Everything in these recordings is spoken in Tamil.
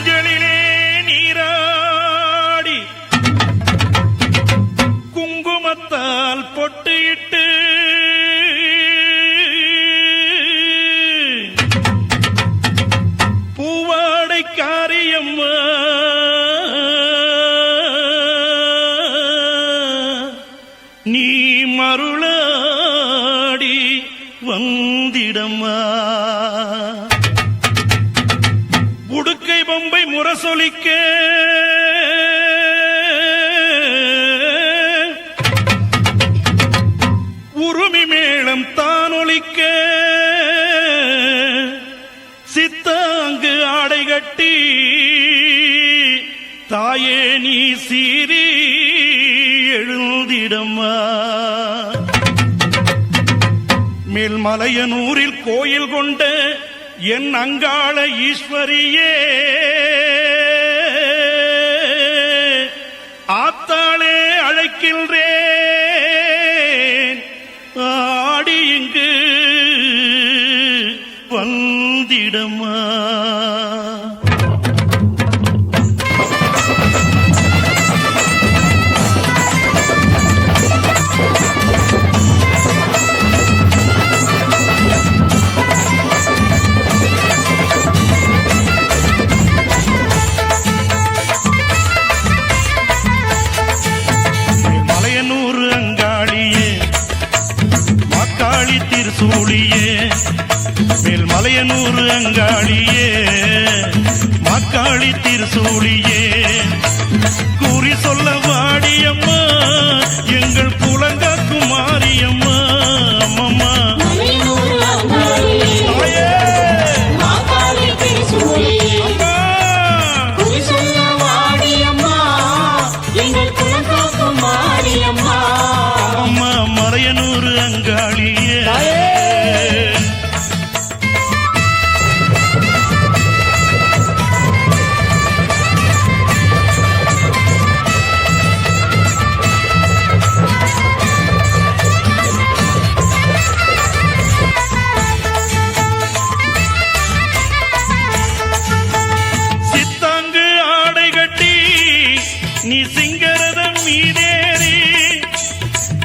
மஞ்சளிலே நீராடி குங்குமத்தால் பொட்டிட்டு பூவாடை காரியம்மா நீ மருளாடி வந்திடம்மா. உடுக்கை பொம்பை முரசொலிக்க உருமி மேளம் தானொலிக்க சித்தாங்கு ஆடை கட்டி தாயே நீ சீரி எழுந்திடம்மா. மேல்மலையனூரில் கோயில் கொண்ட என் அங்காள ஈஸ்வரியே ஆத்தாளே அழைக்கின்றேன் ஆடி இங்கு வந்திடம்மா. திருசூழியே மேல்மலையனூர் அங்காளியே மாக்காளி திருசூழியே கூறி சொல்ல வாடியம்மா எங்கள் புலங்காக்கும் மாரியம்மா. அம்மம்மா மலையனூர் அங்காளியே சித்தாங்கு ஆடை கட்டி நீ சிங்கரதம் மீதேறி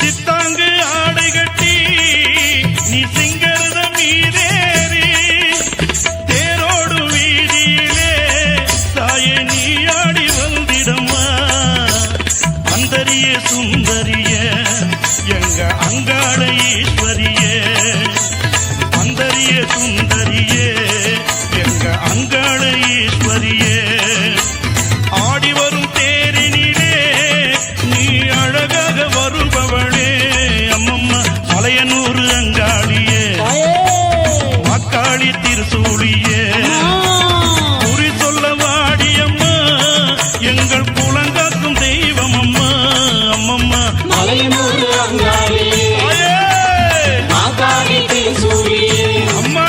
சித்தாங்கு ஆடை கட்டி நீ சிங்கரதம் மீதேறி தேரோடு வீதியிலே தாயே நீ ஆடி வந்திடம்மா. அந்தரிய சுந்தரிய எங்க அங்காள ஈஸ்வரியே அந்தரிய சுந்தரியே எங்க அங்காள ஈஸ்வரியே ஆடி வரும் தேரினிலே நீ அழகாக வருபவளே. அம்மம்மா மலையனூர் அங்காளியே மாக்காளி திருசூழியே குறி சொல்ல வாடியம்மா எங்கள் புலங்காக்கும் தெய்வம் அம்மா. அம்மம்மா மலையனூர் அங்காளியே மாக்காளி திருசூழியே அம்மா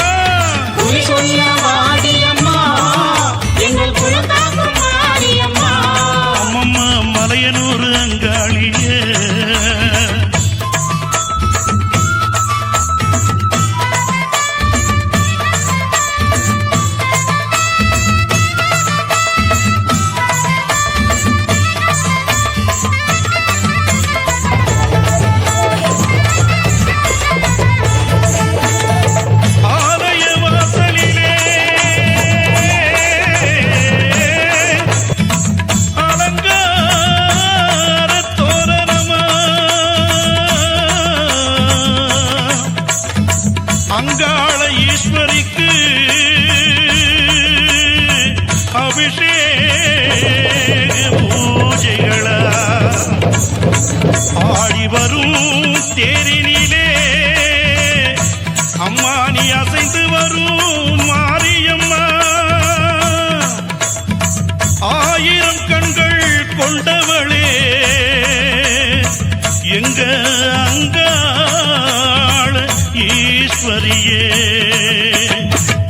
குறி சொல்ல வாடியம்மா எங்கள் புலங்காக்கும் மாரியம்மா. அம்மம்மா மலையனூர் அங்காளியே ஆலய வாசலிலே அலங்கார தோரணமா அங்காள ஈஸ்வரிக்கு அபிஷேக பூஜைகளா ஆடி வரும் தேரினிலே அம்மா நீ அசைந்து வரும் மாரியம்மா. ஆயிரம் கண்கள் கொண்டவளே எங்க அங்காள ஈஸ்வரியே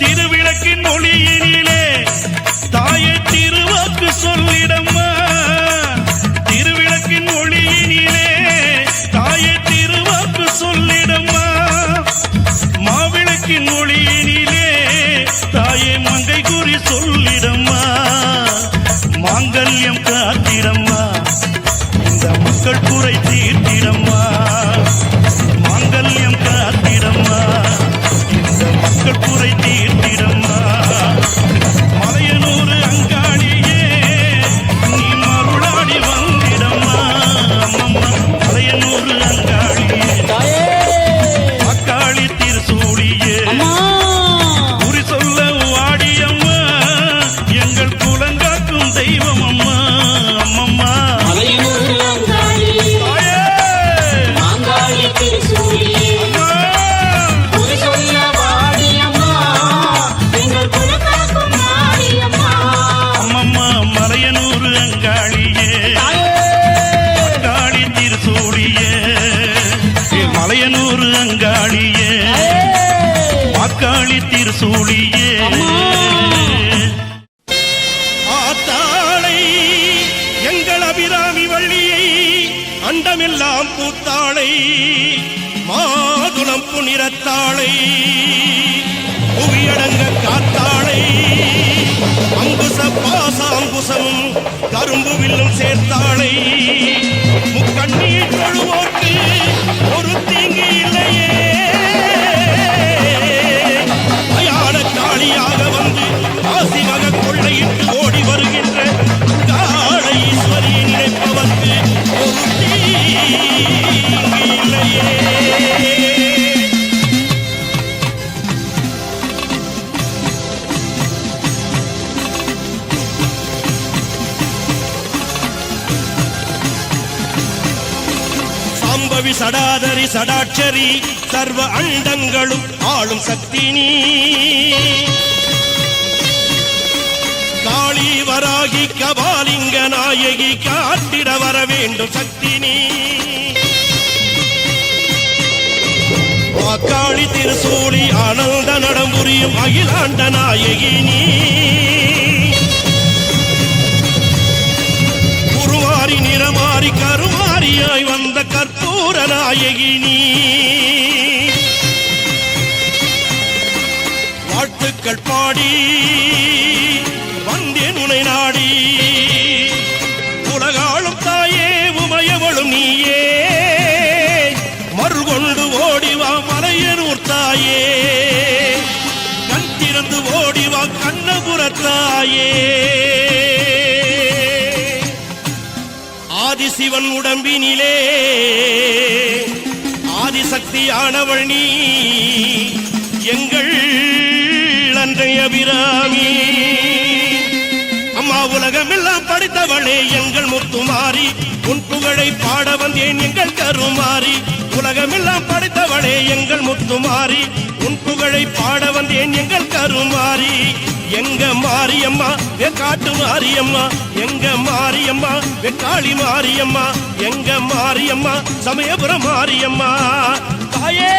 திருவிளக்கின் ஒளியினிலே தாயை திருவாக்கு சொல்லிடம்மா. திருவிளக்கின் ஒளியினிலே தாயை திருவாக்கு சொல்லிடம்மா. மாவிளக்கின் ஒளியினிலே தாயே மங்கை குறி சொல்லிடம்மா. திரிசூலியே ஆத்தாளை எங்கள் அபிராமி வள்ளியை அண்டமெல்லாம் பூத்தாளை மாதுளம் புனிரத்தாளை புவியடங்க காத்தாளை அங்குச பாசாங்குசமும் கரும்பு வில்லும் சேர்த்தாளை முக்கண்ணீர் தொழுவோர்க்கு ஒரு தீங்கு இல்லையே அயான காளியாக வந்து ஆசிமக கொள்ளையிட்டு ஓடி வருகின்ற காள ஈஸ்வரியை நினைப்பவர்க்கு ஒரு தீங்கு இல்லையே சாம்பவி சடாதரி சடாட்சரி சர்வ அண்டங்களும் ஆளும் சக்தி நீ காளி வராகி கபாலிங்க நாயகி காட்டிட வர வேண்டும் சக்தி நீ காளி திருசூலி ஆனந்த நடம்புரியும் அகிலாண்ட நாயகி நீ குருமாரி நிறமாரி கருமாரியாய் வந்த கற்பூர நாயகி நீ வாழ்த்துக்கள் பாடி வந்தேன் உனை நாடி உலகாளும் தாயே உமையவளும் நீயே மறுகொண்டு ஓடிவா மலையனூர் தாயே கண் திறந்து ஓடிவா கண்ணபுரத்தாயே ஆதிசிவன் உடம்பினிலே ஆதிசக்தியானவள் நீ எங்கள் அன்றைய அபிராமி அம்மா உலகமெல்லாம் படித்தவளே எங்கள் முத்துமாரி உன் புகழை பாட வந்தேன் எங்கள் கருமாரி உலகமெல்லாம் படித்தவளே எங்கள் முத்துமாரி உன் புகழை பாட வந்தேன் எங்கள் கருமாரி எங்க மாரியம்மா வெக்காட்டு மாரியம்மா எங்க மாரியம்மா வெக்காளி மாரியம்மா எங்க மாரியம்மா சமயபுரம் மாரியம்மா தாயே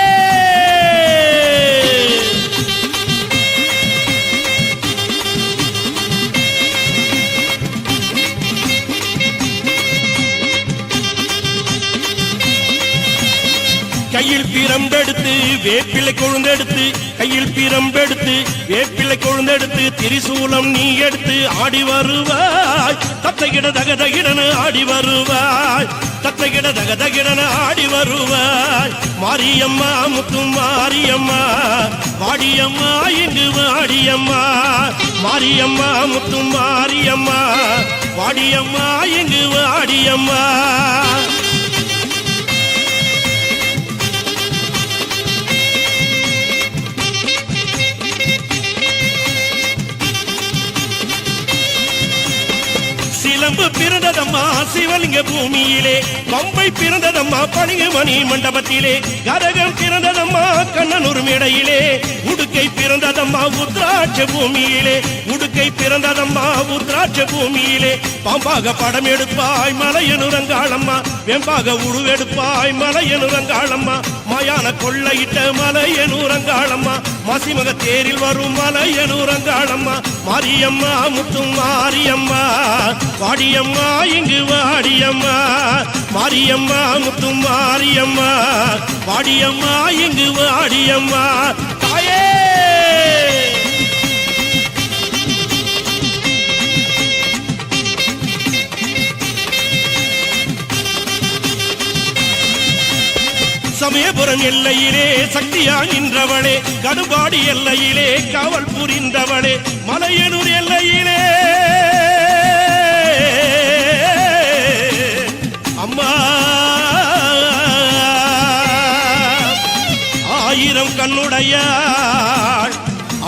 கையில் பிரம்பெடுத்து வேப்பிலை கொழுந்தெடுத்து கையில் பிரம்பெடுத்து வேப்பிலை கொழுந்தெடுத்து திரிசூலம் நீ எடுத்து ஆடி வருவாய் தத்தைகிட தகதகிடன ஆடி வருவாய் தத்தைகிட தகதகிடன ஆடி வருவாய் மாரியம்மா முத்து மாரியம்மா வாடியம்மா இங்கு வாடியம்மா மாரியம்மா முத்து மாரியம்மா வாடியம்மா இங்கு வாடியம்மா சிலம்பு பிறந்ததம்மா சிவலிங்க பூமியிலே பம்பை பிறந்ததம்மா பணிகமணி மண்டபத்திலே கரகம் பிறந்ததம்மா கண்ணனூர் மேடையிலே உடுக்கை பிறந்ததம்மா உத்ராட்ச பூமியிலே உடுக்கை பிறந்ததம்மா உத்ராட்ச பூமியிலே பாம்பாக படம் எடுப்பாய் மலையனுரங்காளம்மா வெம்பாக உருவெடுப்பாய் மலையனுரங்காளம்மா மாயான கொள்ளையிட்ட மலையனுரங்காளம்மா மாசிமக தேரில் வரும் மலையனுரங்காளம்மா மாரியம்மா முத்து மாரியம்மா வாடியம்மா இங்கு வாடியம்மா மாரியம்மா முத்து மாரியம்மா வாடியம்மா இங்கு வாடியம்மா தாயே சமயபுரம் எல்லையிலே சக்தியா நின்றவளே கடுபாடி எல்லையிலே காவல் புரிந்தவளே மலையனூர் எல்லையிலே அம்மா ஆயிரம் கண்ணுடையாள்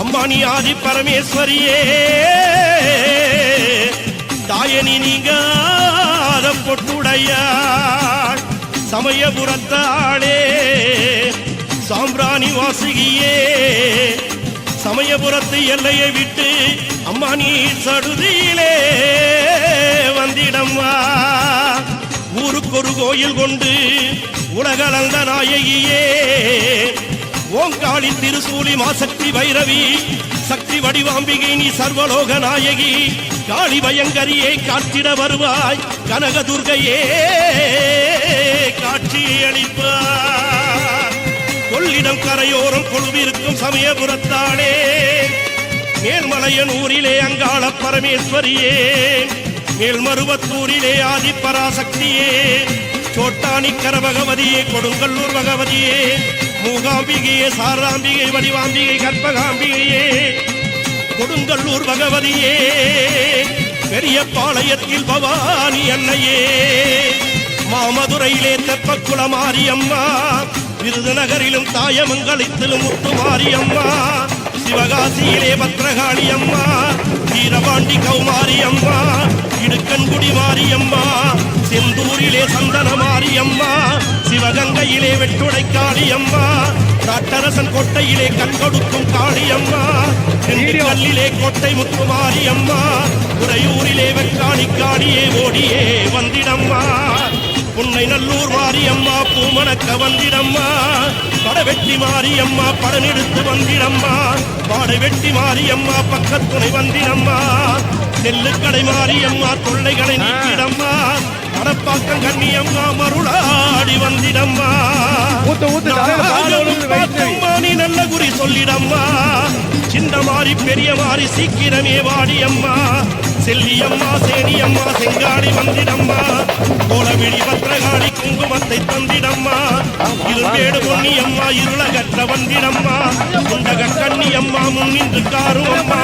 அம்மா நீ ஆதி பரமேஸ்வரியே தாயனி நீங்காத பொட்டுடையாள் சமயபுரத்தாளே சாம்பிராணி வாசுகியே சமயபுரத்து எல்லையை விட்டு அம்மா நீ சடுதியிலே வந்திடம்மா ஊருக்கொரு கோயில் கொண்டு உலகளந்த நாயகியே ஓங்காளி திருசூலி மாசக்தி பைரவி சக்தி வடிவாம்பிகை நீ சர்வலோக நாயகி காளி பயங்கரியே காத்திட வருவாய் கனகதுர்கையே காட்சியை அளிப்பார் கொள்ளிடம் கரையோரம் கொழுவிருக்கும் சமயபுரத்தாளே மேல்மலையனூரிலே அங்காள பரமேஸ்வரியே மேல்மருவத்தூரிலே ஆதிப்பராசக்தியே சோட்டானிக்கர பகவதியே கொடுங்கல்லூர் பகவதியே மூகாம்பிகையே சாராம்பிகை வடிவாம்பிகை கற்பகாம்பிகையே கொடுங்கல்லூர் பகவதியே பெரிய பாளையத்தில் பவானி அன்னையே மாமதுரையிலே தெப்பக்குள மாரியம்மா விருதுநகரிலும் தாயமங்கலத்திலும் முத்து மாரியம்மா சிவகாசியிலே பத்ரகாளி அம்மா வீரபாண்டி கௌமாரி அம்மா இடுக்கன்குடி மாரியம்மா செந்தூரிலே சந்தன மாரியம்மா சிவகங்கையிலே வெட்டுடைக்காளி அம்மா நாட்டரசன் கோட்டையிலே கண்கொடுக்கும் காளியம்மா கல்லிலே கோட்டை முத்து மாரியம்மா உறையூரிலே வெக்காளி காளியே ஓடியே வந்திடம்மா உன்னை நல்லூர் மாரியம்மா பூமணக்க வந்திடம்மா படவெட்டி மாரியம்மா படனெடுத்து வந்திடம்மா பாடவெட்டி மாரியம்மா பக்கத்துணை வந்திடம்மா நெல்லுக்கடை மாரியம்மா தொல்லைகளை நீக்கிடம்மா மடப்பாக்கம் கண்ணியம்மா மருளாடி வந்திடம்மா நீ நல்ல குறி சொல்லிடம்மா சின்ன மாறி பெரிய மாறி சீக்கிரமே வாடியம்மா செல்லியம்மா சேனியம்மா செங்காடி வந்திடம்மா கோலவிழி பத்திரகாளி குங்குமத்தை தந்திடம்மா இருவேடு பொன்னியம்மா இருளகற்ற வந்திடம்மா குண்டக கண்ணியம்மா முன்னின்று காரும் அம்மா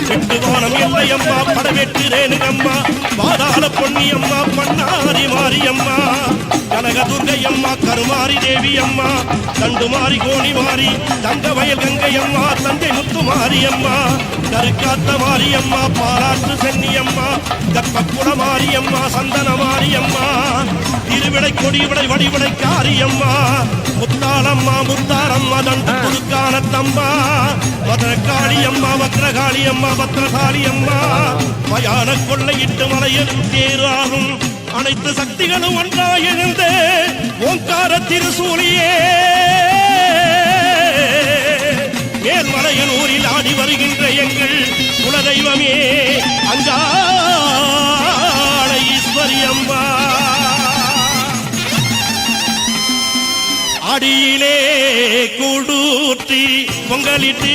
செட்டுவானம் எல்லையம்மா படவெட்டு ரேணுகம்மா பாதாள பொன்னியம்மா பண்ணாரி மாரியம்மா கனகதுர்கையம்மா கருமாரி தேவியம்மா தண்டுமாரி கோணி மாறி தங்க வயல் கங்கையம்மா தந்தை முத்து மாரியம்மா கருக்காத்த மாரியம்மா பாராட்டு சென்னியம்மா கற்பக்குள மாரியம்மா சந்தன மாரியம்மா திருவிடை கொடிவிடை வடிவிடை காரியம்மா முத்தாளம்மா முத்தாரம்மா தண்டு புதுக்கானத்தம்மா பத்ரகாளியம்மா பத்ரகாளியம்மா பத்ரகாளியம்மா மயான கொள்ளையிட்டு மலையில் தேராகும் அனைத்து சக்திகளும் ஒன்றாய் எழுந்து ஓங்கார திருசூலியே மேல்மலையனூரில் ஆடி வருகின்ற எங்கள் குலதெய்வமே அங்காள ஈஸ்வரி அம்மா அடியிலே கூடூற்றி பொங்கலிட்டு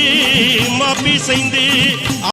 மாப்பி செய்து